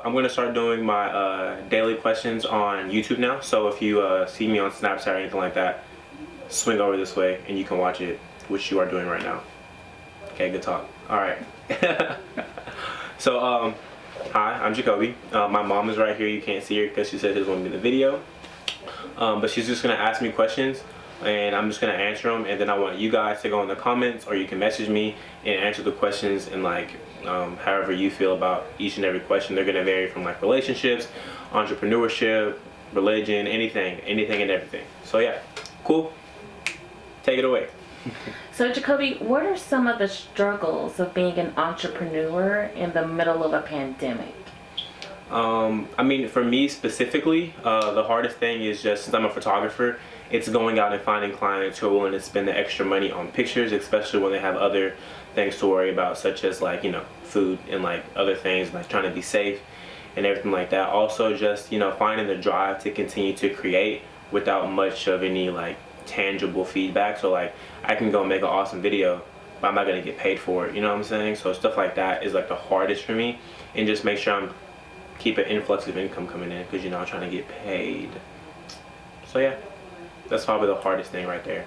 I'm gonna start doing my daily questions on YouTube now. So if you see me on Snapchat or anything like that, swing over this way and you can watch it, which you are doing right now. Okay, good talk. All right. So hi, I'm Jacoby. My mom is right here. You can't see her because she said she was going to be in the video. But she's just gonna ask me questions, and I'm just gonna answer them. And then I want you guys to go in the comments, or you can message me and answer the questions and like however you feel about each and every question. They're gonna vary from like relationships, entrepreneurship, religion, anything and everything. So yeah, cool. Take it away. So Jacoby, what are some of the struggles of being an entrepreneur in the middle of a pandemic? I mean, for me specifically, the hardest thing is just, since I'm a photographer, it's going out and finding clients who are willing to spend the extra money on pictures, especially when they have other things to worry about, such as like, you know, food and like other things, like trying to be safe and everything like that. Also just, you know, finding the drive to continue to create without much of any like tangible feedback. So like, I can go make an awesome video, but I'm not gonna get paid for it, you know what I'm saying? So stuff like that is like the hardest for me, and just make sure I'm keep an influx of income coming in, because you know I'm trying to get paid. So yeah, that's probably the hardest thing right there.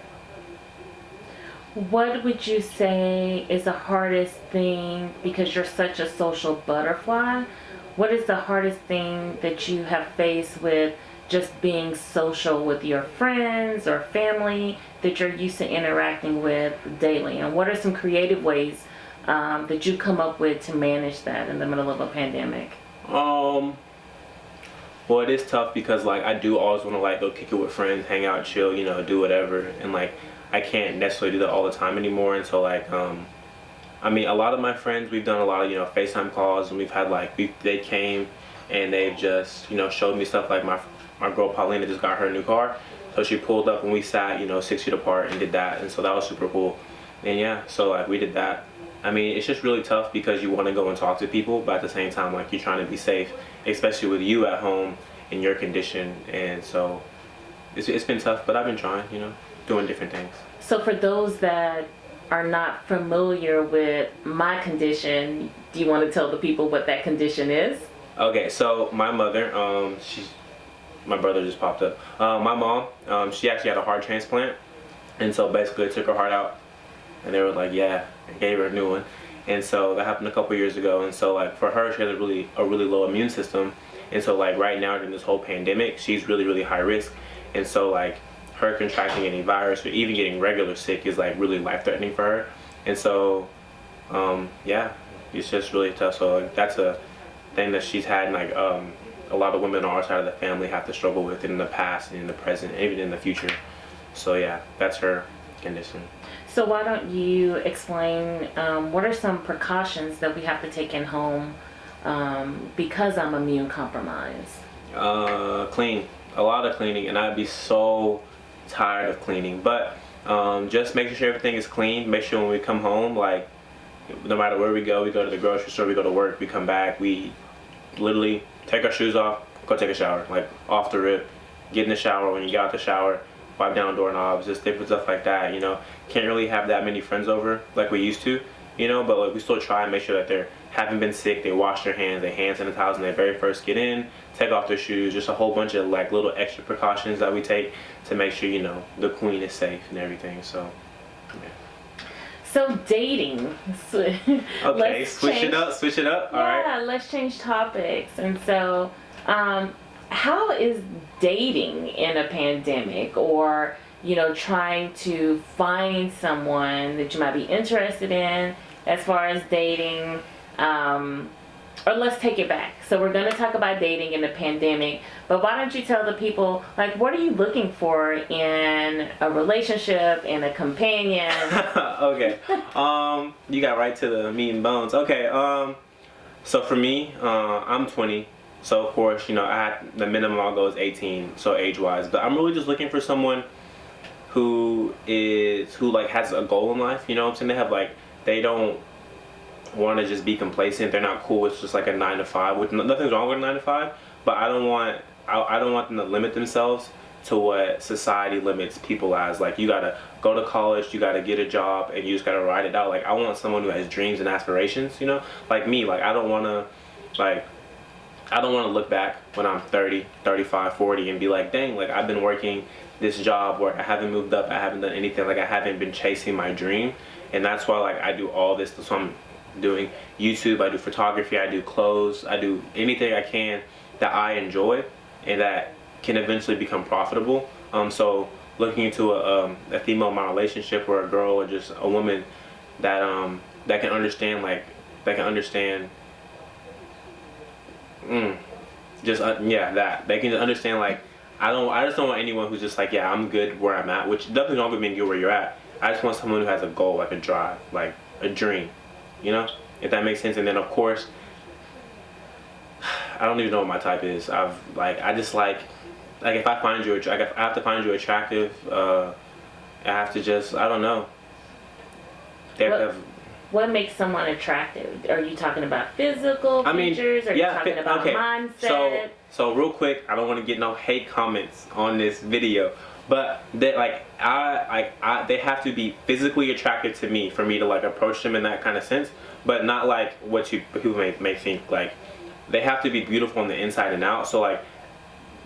What would you say is the hardest thing, because you're such a social butterfly? What is the hardest thing that you have faced with just being social with your friends or family that you're used to interacting with daily? And what are some creative ways that you come up with to manage that in the middle of a pandemic? Well, it is tough because like I do always want to like go kick it with friends, hang out, chill, you know, do whatever, and like I can't necessarily do that all the time anymore. And so like I mean, a lot of my friends, we've done a lot of, you know, FaceTime calls, and we've had like they came and they've just, you know, showed me stuff. Like my girl Paulina just got her new car, so she pulled up and we sat, you know, 6 feet apart and did that, and so that was super cool. And yeah, so like we did that. I mean, it's just really tough because you want to go and talk to people, but at the same time, like, you're trying to be safe, especially with you at home in your condition. And so it's been tough, but I've been trying, you know, doing different things. So for those that are not familiar with my condition, do you want to tell the people what that condition is? Okay, so my mother, my brother just popped up. My mom, she actually had a heart transplant, and so basically they took her heart out, and they were like, yeah, I gave her a new one. And so that happened a couple years ago. And so like for her, she has a really low immune system. And so like right now during this whole pandemic, she's really high risk. And so like her contracting any virus or even getting regular sick is like really life-threatening for her. And so yeah, it's just really tough. So like, that's a thing that she's had, and like a lot of women on our side of the family have to struggle with it in the past and in the present and even in the future. So yeah, that's her condition. So why don't you explain what are some precautions that we have to take in home because I'm immune compromised? Clean. A lot of cleaning, and I'd be so tired of cleaning. But just making sure everything is clean. Make sure when we come home, like no matter where we go to the grocery store, we go to work, we come back, we literally take our shoes off, go take a shower, like off the rip. Get in the shower. When you get out the shower, wipe down doorknobs, just different stuff like that, you know. Can't really have that many friends over like we used to, you know, but like we still try and make sure that they haven't been sick, they wash their hands, they hand sanitize when they very first get in, take off their shoes, just a whole bunch of like little extra precautions that we take to make sure, you know, the queen is safe and everything. So yeah. So dating. Okay, switch it up. Yeah, all right. let's change topics. And so how is dating in a pandemic, or you know, trying to find someone that you might be interested in as far as dating? Or let's take it back. So we're going to talk about dating in the pandemic, but why don't you tell the people, like, what are you looking for in a relationship, in a companion? Okay. You got right to the meat and bones. Okay. So for me, I'm 20. So of course, you know, I had the minimum I'll go is 18, so age-wise. But I'm really just looking for someone who like has a goal in life. You know what I'm saying? They have like, they don't want to just be complacent. They're not cool with just like a 9 to 5. Which nothing's wrong with a 9 to 5, but I don't want them to limit themselves to what society limits people as. Like, you gotta go to college, you gotta get a job, and you just gotta ride it out. Like, I want someone who has dreams and aspirations. You know, like me. Like, I don't want to like I don't want to look back when I'm 30, 35, 40 and be like, dang, like I've been working this job where I haven't moved up, I haven't done anything, like I haven't been chasing my dream. And that's why like I do all this. So I'm doing YouTube, I do photography, I do clothes, I do anything I can that I enjoy and that can eventually become profitable. So looking into a female in my relationship or a girl or just a woman that that can understand that they can understand like I just don't want anyone who's just like, yeah, I'm good where I'm at, which definitely don't mean good where you're at. I just want someone who has a goal, like a drive, like a dream, you know, if that makes sense. And then of course, I don't even know what my type is. I just like if I find you I have to find you attractive. I have to just, I don't know. They have to have, what makes someone attractive? Are you talking about physical features? Are you talking about mindset? So real quick, I don't want to get no hate comments on this video, but they they have to be physically attractive to me for me to like approach them in that kind of sense, but not like what people may think. Like they have to be beautiful on the inside and out. So like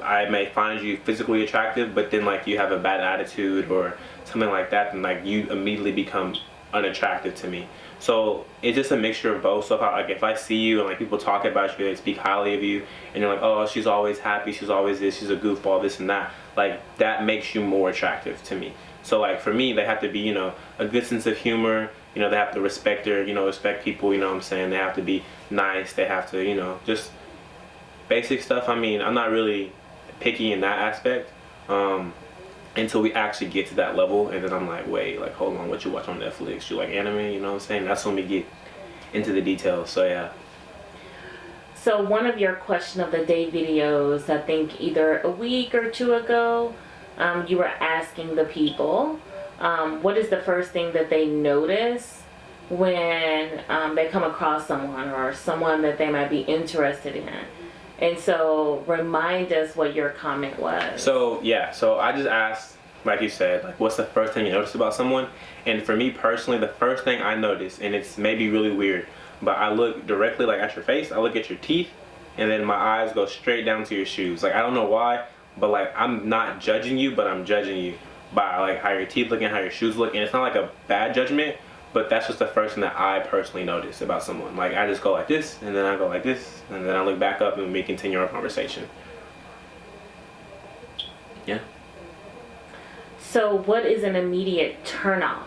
I may find you physically attractive, but then like you have a bad attitude or something like that, then like you immediately become unattractive to me. So it's just a mixture of both. So if I see you and like people talk about you, they speak highly of you, and you're like, oh, she's always happy, she's always this, she's a goofball, this and that, like that makes you more attractive to me. So like for me, they have to be, you know, a good sense of humor, you know, they have to respect her, you know, respect people, you know what I'm saying, they have to be nice, they have to, you know, just basic stuff. I mean, I'm not really picky in that aspect until we actually get to that level, and then I'm like, wait, like hold on, what you watch on Netflix? You like anime? You know what I'm saying? That's when we get into the details. So yeah. So one of your question of the day videos, I think either a week or two ago, you were asking the people what is the first thing that they notice when they come across someone or someone that they might be interested in. And so remind us what your comment was. So yeah, so I just asked, like you said, like what's the first thing you notice about someone? And for me personally, the first thing I notice, and it's maybe really weird, but I look directly like at your face, I look at your teeth, and then my eyes go straight down to your shoes. Like I don't know why, but like I'm not judging you, but I'm judging you by like how your teeth look and how your shoes look. And it's not like a bad judgment, but that's just the first thing that I personally notice about someone. Like I just go like this, and then I go like this, and then I look back up and we continue our conversation. Yeah. So what is an immediate turnoff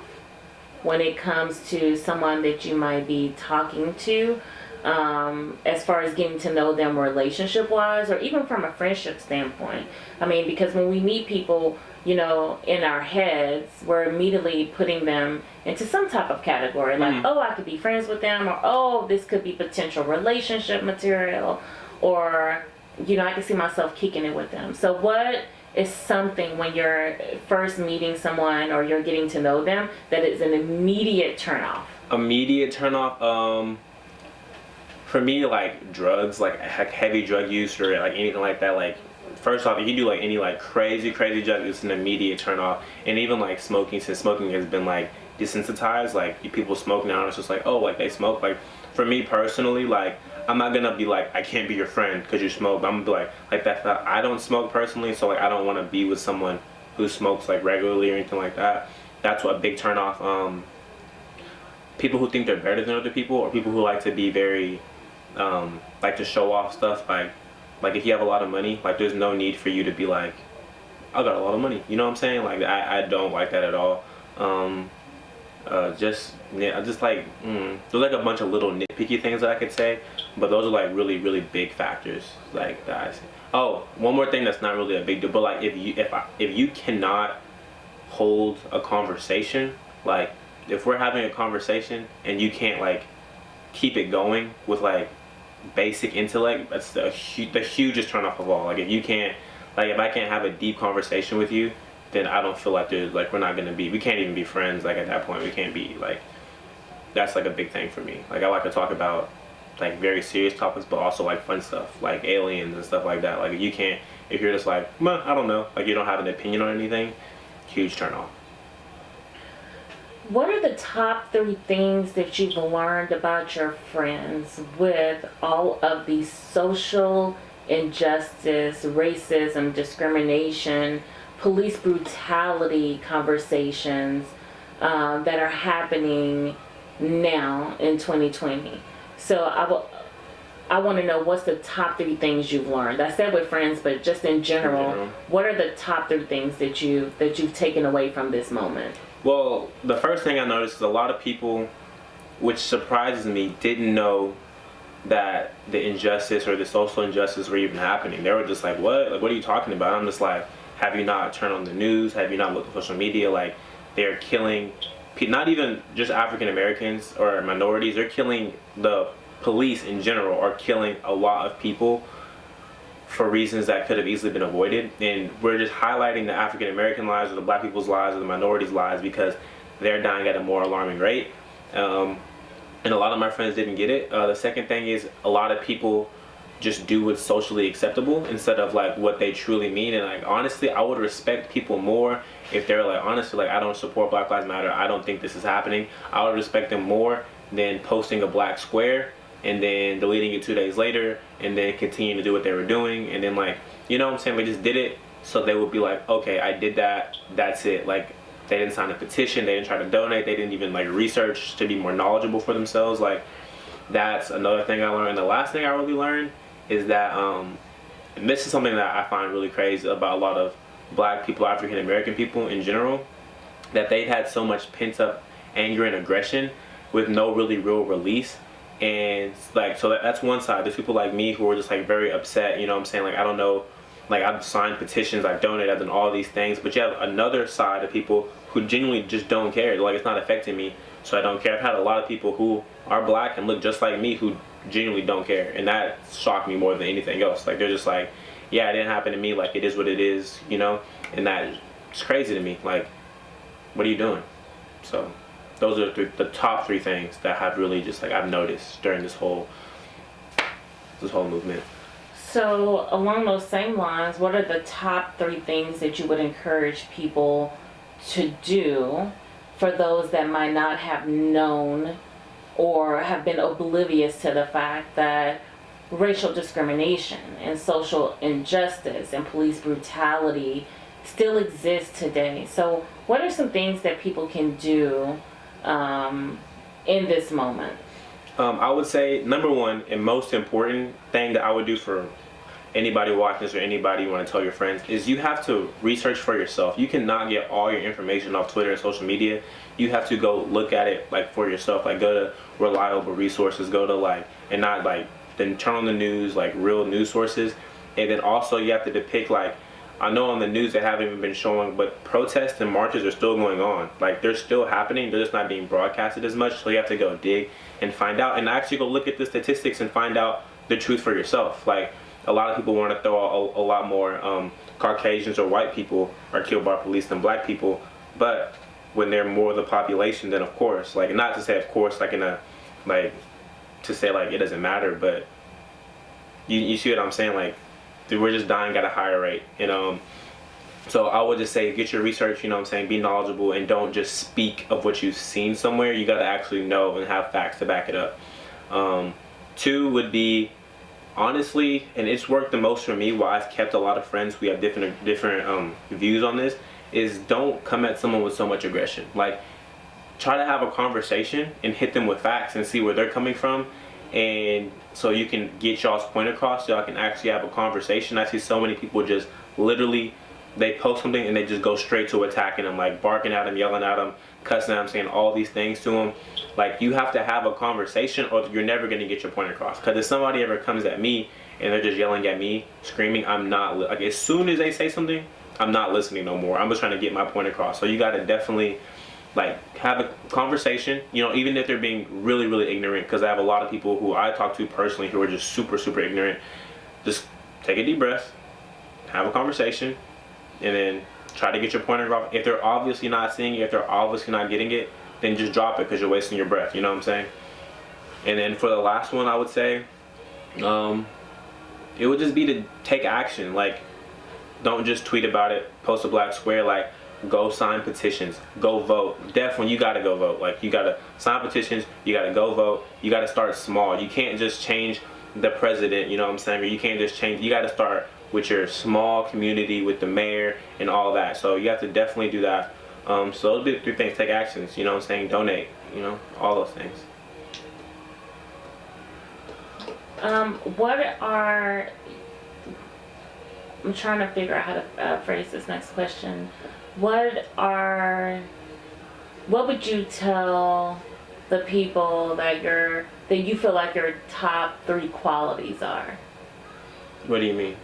when it comes to someone that you might be talking to, as far as getting to know them relationship wise, or even from a friendship standpoint? I mean, because when we meet people, you know, in our heads, we're immediately putting them into some type of category. Like, oh, I could be friends with them, or oh, this could be potential relationship material, or, you know, I can see myself kicking it with them. So what is something when you're first meeting someone or you're getting to know them that is an immediate turnoff? Immediate turnoff, for me, like drugs, like heavy drug use or like anything like that, like first off, if you do like any like crazy drug, it's an immediate turn off. And even like smoking, since smoking has been like desensitized, like people smoke now, it's just like, oh, like they smoke. Like for me personally, like I'm not gonna be like, I can't be your friend because you smoke. But I'm gonna be like that. I don't smoke personally, so like I don't want to be with someone who smokes like regularly or anything like that. That's a big turn off. People who think they're better than other people, or people who like to be very like to show off stuff, like if you have a lot of money, like there's no need for you to be like, I got a lot of money, you know what I'm saying? Like I don't like that at all. Just like there's like a bunch of little nitpicky things that I could say, but those are like really big factors like that I say. Oh, one more thing that's not really a big deal, but like if you cannot hold a conversation, like if we're having a conversation and you can't like keep it going with like basic intellect, that's the hugest turn off of all. Like if you can't, like if I can't have a deep conversation with you, then I don't feel like there's like, we can't even be friends. Like at that point we can't be like, that's like a big thing for me. Like I like to talk about like very serious topics, but also like fun stuff like aliens and stuff like that. Like if you're just like, I don't know, like you don't have an opinion on anything, huge turn off. what are the top three things that you've learned about your friends with all of these social injustice, racism, discrimination, police brutality conversations that are happening now in 2020? So I want to know, what's the top three things you've learned? I said with friends, but just in general, what are the top three things that you've taken away from this moment? Well, the first thing I noticed is a lot of people, which surprises me, didn't know that the injustice or the social injustice were even happening. They were just like, what? Like, what are you talking about? I'm just like, have you not turned on the news? Have you not looked at social media? Like, they're killing, not even just African Americans or minorities, they're killing, the police in general are killing a lot of people for reasons that could have easily been avoided. And we're just highlighting the African American lives or the black people's lives or the minorities' lives because they're dying at a more alarming rate. And a lot of my friends didn't get it. The second thing is a lot of people just do what's socially acceptable instead of like what they truly mean. And like, honestly, I would respect people more if they're like, honestly, like, I don't support Black Lives Matter, I don't think this is happening. I would respect them more than posting a black square and then deleting it 2 days later and then continuing to do what they were doing. And then, like, you know what I'm saying, they just did it so they would be like, okay, I did that, that's it. Like, they didn't sign a petition, they didn't try to donate, they didn't even like research to be more knowledgeable for themselves. Like, that's another thing I learned. And the last thing I really learned is that and this is something that I find really crazy about a lot of black people, African American people in general, that they've had so much pent up anger and aggression with no really real release. And like, so that's one side. There's people like me who are just like very upset, you know what I'm saying? Like, I don't know, like, I've signed petitions, I've donated, I've done all these things, but you have another side of people who genuinely just don't care. Like, it's not affecting me, so I don't care. I've had a lot of people who are black and look just like me who genuinely don't care, and that shocked me more than anything else. Like, they're just like, yeah, it didn't happen to me, like, it is what it is, you know? And that's crazy to me. Like, what are you doing? So those are the top three things that have really just, like, I've noticed during this whole movement. So along those same lines, what are the top three things that you would encourage people to do for those that might not have known or have been oblivious to the fact that racial discrimination and social injustice and police brutality still exist today? So what are some things that people can do in this moment? I would say number one and most important thing that I would do for anybody watching this or anybody you want to tell your friends is you have to research for yourself. You cannot get all your information off Twitter and social media. You have to go look at it like for yourself. Like, go to reliable resources, go to like, and not like, then turn on the news, like real news sources. And then also you have to depict, like, I know on the news they haven't even been showing, but protests and marches are still going on. Like, they're still happening, they're just not being broadcasted as much. So you have to go dig and find out and actually go look at the statistics and find out the truth for yourself. Like, a lot of people want to throw out a lot more Caucasians or white people are killed by police than black people, but when they're more of the population, then of course, like, not to say of course like in a, like, to say like it doesn't matter, but you see what I'm saying? Like, we're just dying at a higher rate, and so I would just say get your research, you know what I'm saying, be knowledgeable, and don't just speak of what you've seen somewhere. You got to actually know and have facts to back it up. Two would be, honestly, and it's worked the most for me, why I've kept a lot of friends, we have different views on this, is don't come at someone with so much aggression. Like, try to have a conversation and hit them with facts and see where they're coming from, and so you can get y'all's point across, so y'all can actually have a conversation. I see so many people just literally, they post something and they just go straight to attacking them, like barking at them, yelling at them, cussing at them, saying all these things to them. Like, you have to have a conversation or you're never going to get your point across. Because if somebody ever comes at me and they're just yelling at me, screaming, I'm not, like, as soon as they say something, I'm not listening no more. I'm just trying to get my point across. So you got to definitely, like, have a conversation, you know, even if they're being really, really ignorant, because I have a lot of people who I talk to personally who are just super, super ignorant. Just take a deep breath, have a conversation, and then try to get your point across. If they're obviously not seeing it, if they're obviously not getting it, then just drop it because you're wasting your breath, you know what I'm saying? And then for the last one, I would say, it would just be to take action. Like, don't just tweet about it, post a black square. Like, go sign petitions, go vote. Definitely, you gotta go vote. Like, you gotta sign petitions, you gotta go vote. You gotta start small. You can't just change the president, you know what I'm saying? Or you can't just change, you gotta start with your small community, with the mayor and all that. So you have to definitely do that. So those be the 3 things. Take actions, you know what I'm saying? Donate, you know, all those things. What are, I'm trying to figure out how to phrase this next question. What would you tell the people that you feel like your top 3 qualities are? What do you mean?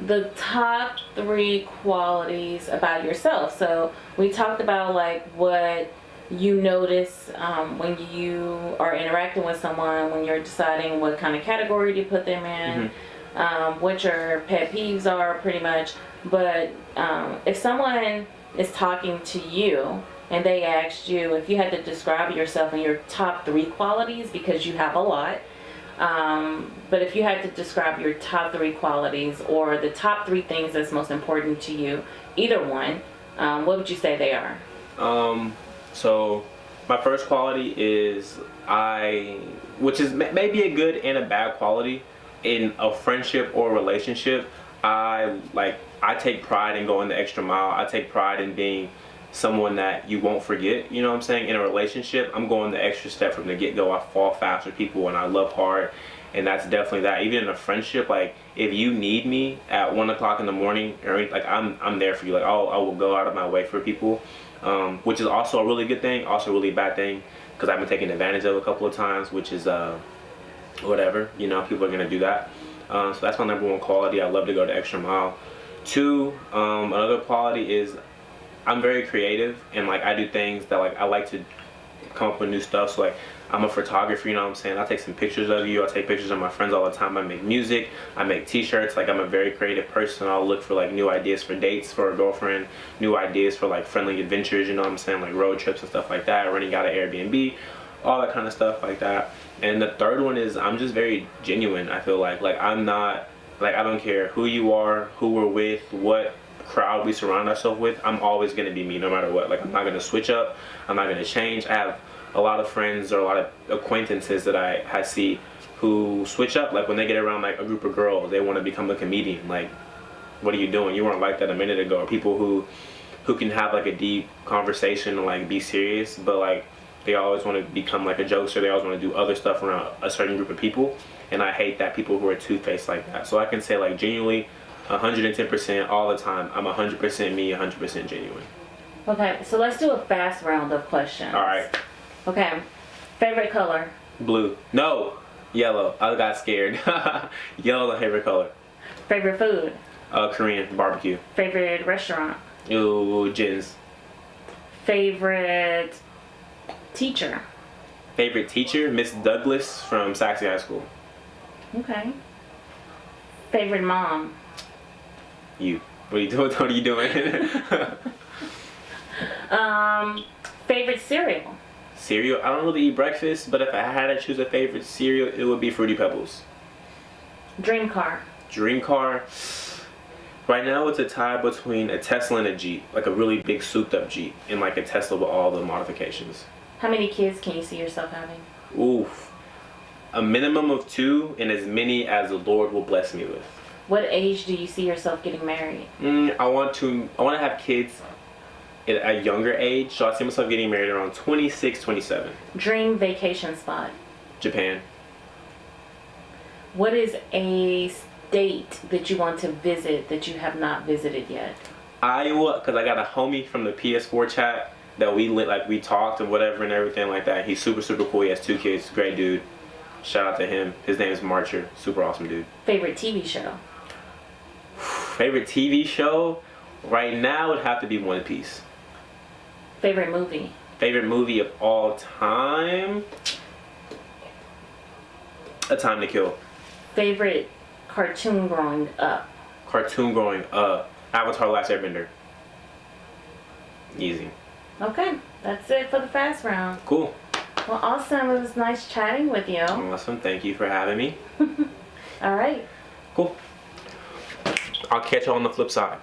The top 3 qualities about yourself. So we talked about like what you notice when you are interacting with someone, when you're deciding what kind of category to put them in, what your pet peeves are pretty much. But if someone is talking to you and they asked you if you had to describe yourself in your top 3 qualities, because you have a lot, but if you had to describe your top 3 qualities or the top 3 things that's most important to you, either one, what would you say they are? So my first quality is which is maybe a good and a bad quality in a friendship or relationship. I take pride in going the extra mile. I take pride in being someone that you won't forget, you know what I'm saying? In a relationship, I'm going the extra step from the get-go. I fall fast with people and I love hard, and that's definitely that. Even in a friendship, like if you need me at 1 o'clock in the morning, or like I'm there for you. Like I will go out of my way for people, which is also a really good thing, also a really bad thing, because I've been taken advantage of a couple of times, which is whatever, you know, people are gonna do that. So that's my number 1 quality. I love to go the extra mile. 2, another quality is I'm very creative, and like I do things that like I like to come up with new stuff. So like I'm a photographer, you know what I'm saying? I take some pictures of you. I take pictures of my friends all the time. I make music. I make t-shirts. Like I'm a very creative person. I'll look for like new ideas for dates for a girlfriend, new ideas for like friendly adventures, you know what I'm saying? Like road trips and stuff like that, running out of Airbnb, all that kind of stuff like that. And the 3rd one is I'm just very genuine. I feel like I'm not, like I don't care who you are, who we're with, what crowd we surround ourselves with. I'm always going to be me no matter what. Like I'm not going to switch up. I'm not going to change. I have a lot of friends or a lot of acquaintances that I see who switch up. Like when they get around like a group of girls, they want to become a comedian. Like, what are you doing? You weren't like that a minute ago. Or people who can have like a deep conversation and like be serious, but like they always want to become like a jokester. They always want to do other stuff around a certain group of people, and I hate that people who are two-faced like that. So I can say like genuinely 110% all the time. I'm 100% me, 100% genuine. Okay, so let's do a fast round of questions. All right. Okay. Favorite color? Blue. No. Yellow. I got scared. Yellow is my favorite color. Favorite food? Korean barbecue. Favorite restaurant? Ooh, Jin's. Favorite teacher? Favorite teacher? Miss Douglas from Saxe High School. Okay. Favorite mom? You. What are you doing? What are you doing? Favorite cereal? Cereal? I don't really eat breakfast, but if I had to choose a favorite cereal, it would be Fruity Pebbles. Dream car? Dream car? Right now it's a tie between a Tesla and a Jeep. Like a really big souped up Jeep, and like a Tesla with all the modifications. How many kids can you see yourself having? Oof. A minimum of 2, and as many as the Lord will bless me with. What age do you see yourself getting married? I want to have kids at a younger age, so I see myself getting married around 26, 27. Dream vacation spot? Japan. What is a state that you want to visit that you have not visited yet? Iowa, because I got a homie from the PS4 chat that we talked and whatever and everything like that. He's super, super cool. He has 2 kids. Great dude. Shout out to him. His name is Marcher. Super awesome dude. Favorite TV show? Favorite TV show? Right now would have to be One Piece. Favorite movie? Favorite movie of all time? A Time to Kill. Favorite cartoon growing up? Cartoon growing up? Avatar: Last Airbender. Easy. Okay, that's it for the fast round. Cool. Well, awesome. It was nice chatting with you. Awesome. Thank you for having me. All right. Cool. I'll catch you on the flip side.